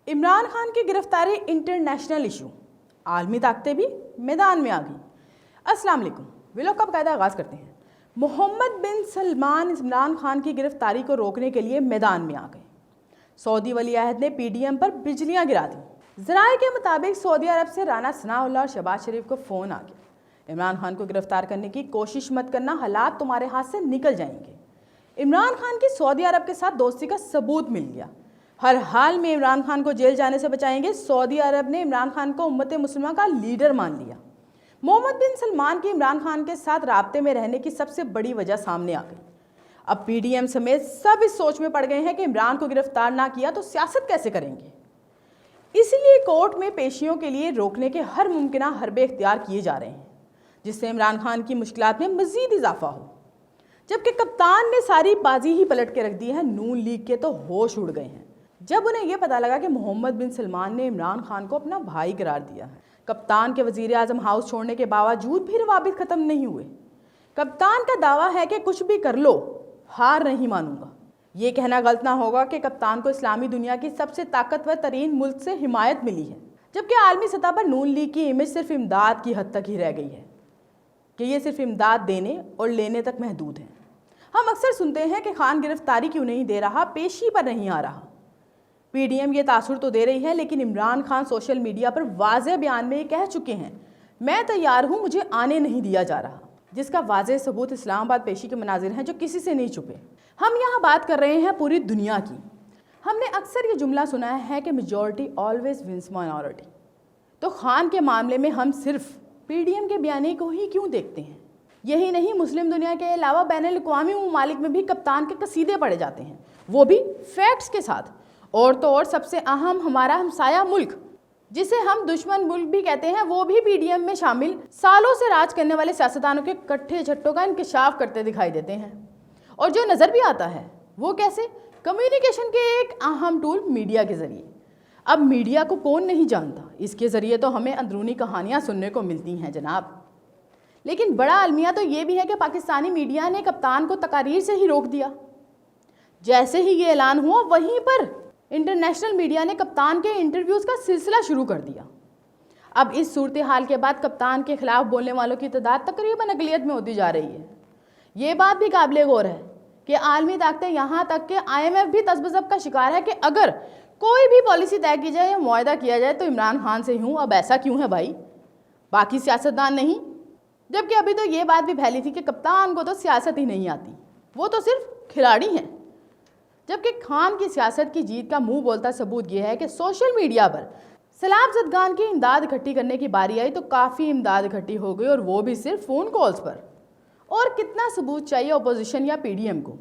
इमरान खान की गिरफ्तारी international issue, आलमी ताकतें भी मैदान में आ गई। अस्सलाम वालेकुम, व्लॉग का बाकायदा आगाज़ करते हैं। मोहम्मद बिन सलमान इमरान खान की गिरफ्तारी को रोकने के लिए मैदान में आ गए। सऊदी वली अहद ने पीडीएम पर बिजलियां गिरा दी। ज़राए के मुताबिक सऊदी अरब से राना सनाउल्लाह और शहबाज शरीफ को फ़ोन आ गया, इमरान खान को गिरफ्तार करने की कोशिश मत करना, हालात तुम्हारे हाथ से निकल जाएंगे। इमरान खान की सऊदी अरब के साथ दोस्ती का सबूत मिल गया। हर हाल में इमरान खान को जेल जाने से बचाएंगे। सऊदी अरब ने इमरान खान को उम्मत मुस्लिमा का लीडर मान लिया। मोहम्मद बिन सलमान के इमरान खान के साथ राब्ते में रहने की सबसे बड़ी वजह सामने आ गई। अब पीडीएम समेत सब इस सोच में पड़ गए हैं कि इमरान को गिरफ्तार ना किया तो सियासत कैसे करेंगे। इसलिए कोर्ट में पेशियों के लिए रोकने के हर मुमकिन हरबे इख्तियार किए जा रहे हैं, जिससे इमरान खान की मुश्किलात में मजीद इजाफा हो। जबकि कप्तान ने सारी बाजी ही पलट के रख दी है। नून लीग के तो होश उड़ गए हैं जब उन्हें यह पता लगा कि मोहम्मद बिन सलमान ने इमरान खान को अपना भाई करार दिया है। कप्तान के वजीर आजम हाउस छोड़ने के बावजूद भी रवाबित ख़त्म नहीं हुए। कप्तान का दावा है कि कुछ भी कर लो, हार नहीं मानूंगा। ये कहना गलत ना होगा कि कप्तान को इस्लामी दुनिया की सबसे ताकतवर तरीन मुल्क से हिमायत मिली है, जबकि आलमी सतह पर नून लीग की इमेज सिर्फ इमदाद की हद तक ही रह गई है कि ये सिर्फ इमदाद देने और लेने तक महदूद है। हम अक्सर सुनते हैं कि खान गिरफ्तारी क्यों नहीं दे रहा, पेशी पर नहीं आ रहा। पीडीएम ये तासुर तो दे रही है, लेकिन इमरान खान सोशल मीडिया पर वाज़ेह बयान में ये कह चुके हैं, मैं तैयार हूँ, मुझे आने नहीं दिया जा रहा, जिसका वाज़ेह सबूत इस्लामाबाद पेशी के मनाजिर हैं जो किसी से नहीं छुपे। हम यहाँ बात कर रहे हैं पूरी दुनिया की। हमने अक्सर ये जुमला सुना है कि मेजॉरिटी ऑलवेज विंस माइनॉरिटी। तो खान के मामले में हम सिर्फ पीडीएम के बयानी को ही क्यों देखते हैं? यही नहीं, मुस्लिम दुनिया के अलावा बैनुल अक़वामी ममालिक में भी कप्तान के कसीदे पढ़े जाते हैं, वो भी फैक्ट्स के साथ। और तो और सबसे अहम, हमारा हमसाया मुल्क, जिसे हम दुश्मन मुल्क भी कहते हैं, वो भी पीडीएम में शामिल सालों से राज करने वाले सियासतदानों के कट्ठे झट्टों का इंकशाफ करते दिखाई देते हैं। और जो नज़र भी आता है वो कैसे? कम्युनिकेशन के एक अहम टूल मीडिया के ज़रिए। अब मीडिया को कौन नहीं जानता, इसके ज़रिए तो हमें अंदरूनी कहानियाँ सुनने को मिलती हैं जनाब। लेकिन बड़ा अलमिया तो ये भी है कि पाकिस्तानी मीडिया ने कप्तान को तकारीर से ही रोक दिया। जैसे ही ये ऐलान हुआ, वहीं पर इंटरनेशनल मीडिया ने कप्तान के इंटरव्यूज़ का सिलसिला शुरू कर दिया। अब इस सूरत हाल के बाद कप्तान के खिलाफ बोलने वालों की तादाद तकरीबन अक़लियत में होती जा रही है। ये बात भी काबिल गौर है कि आलमी ताकतें, यहाँ तक कि IMF भी तज़ब्ज़ब का शिकार है कि अगर कोई भी पॉलिसी तय की जाए या मुआहदा किया जाए तो इमरान खान से हूँ। अब ऐसा क्यों है भाई, बाकी सियासतदान नहीं? जबकि अभी तो ये बात भी फैली थी कि कप्तान को तो सियासत ही नहीं आती, वो तो सिर्फ खिलाड़ी हैं। जबकि खान की सियासत की जीत का मुंह बोलता सबूत यह है कि सोशल मीडिया पर सैलाब ज़दगान की इमदाद इकट्ठी करने की बारी आई तो काफ़ी इमदाद इकट्ठी हो गई, और वो भी सिर्फ फ़ोन कॉल्स पर। और कितना सबूत चाहिए अपोजिशन या पीडीएम को?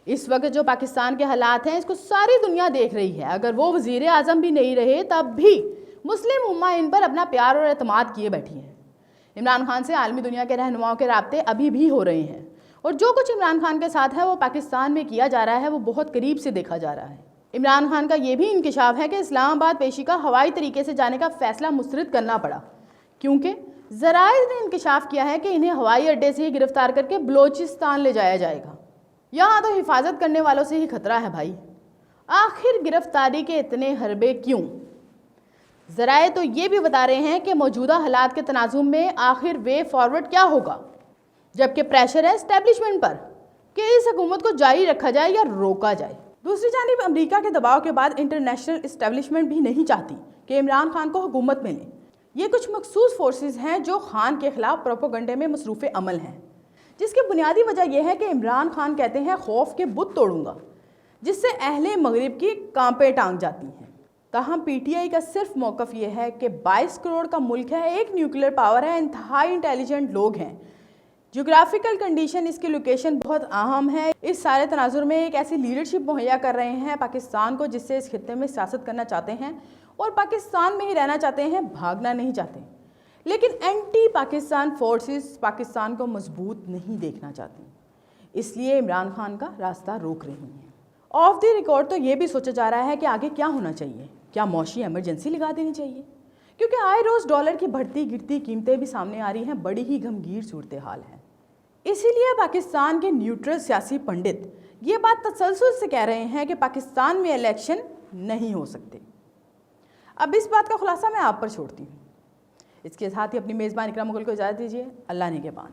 इस वक्त जो पाकिस्तान के हालात हैं, इसको सारी दुनिया देख रही है। अगर वो वज़ीर आज़म भी नहीं रहे तब भी मुस्लिम उम्मा इन पर अपना प्यार और एतमाद किए बैठी है। इमरान खान से आलमी दुनिया के रहनुमाओं के राब्ते अभी भी हो रहे हैं, और जो कुछ इमरान खान के साथ है वो पाकिस्तान में किया जा रहा है, वो बहुत करीब से देखा जा रहा है। इमरान खान का ये भी इंकशाफ है कि इस्लामाबाद पेशी का हवाई तरीके से जाने का फैसला मुस्तरद करना पड़ा, क्योंकि ज़राए ने इंकशाफ किया है कि इन्हें हवाई अड्डे से ही गिरफ्तार करके बलोचिस्तान ले जाया जाएगा। यहाँ तो हिफाजत करने वालों से ही खतरा है भाई। आखिर गिरफ्तारी के इतने हरबे क्यों? ज़राए तो ये भी बता रहे हैं कि मौजूदा हालात के तनाजुम में आखिर वे फॉरवर्ड क्या होगा, जबकि प्रेशर है एस्टेब्लिशमेंट पर कि इस हुकूमत को जारी रखा जाए या रोका जाए। दूसरी जानिब अमेरिका के दबाव के बाद इंटरनेशनल एस्टेब्लिशमेंट भी नहीं चाहती कि इमरान खान को हुकूमत मिले। ये कुछ मखसूस फोर्सेस हैं जो खान के खिलाफ प्रोपोगंडे में मसरूफ़ अमल हैं, जिसकी बुनियादी वजह यह है कि इमरान खान कहते हैं खौफ के बुत तोड़ूंगा, जिससे अहले मगरिब की कांपे टांग जाती हैं। ताहम पीटीआई का सिर्फ मौक़िफ़ यह है कि 22 करोड़ का मुल्क है, एक न्यूक्लियर पावर है, इंतहाई इंटेलिजेंट लोग हैं, ज्योग्राफिकल कंडीशन, इसकी लोकेशन बहुत अहम है। इस सारे तनाजुर में एक ऐसी लीडरशिप मुहैया कर रहे हैं पाकिस्तान को, जिससे इस खित्ते में सियासत करना चाहते हैं और पाकिस्तान में ही रहना चाहते हैं, भागना नहीं चाहते। लेकिन एंटी पाकिस्तान फोर्सेस पाकिस्तान को मजबूत नहीं देखना चाहती, इसलिए इमरान खान का रास्ता रोक रही हैं। ऑफ द रिकॉर्ड तो ये भी सोचा जा रहा है कि आगे क्या होना चाहिए, क्या मौशी एमरजेंसी लगा देनी चाहिए, क्योंकि आए रोज़ डॉलर की बढ़ती गिरती कीमतें भी सामने आ रही हैं, बड़ी ही गमगीर सूरत हाल है। इसीलिए पाकिस्तान के न्यूट्रल सियासी पंडित ये बात तसल्सल से कह रहे हैं कि पाकिस्तान में इलेक्शन नहीं हो सकते। اب اس بات کا خلاصہ میں آپ پر چھوڑتی ہوں، اس کے ساتھ ہی اپنی میزبان اکرام مغل کو اجازت دیجیے، اللہ نگہبان۔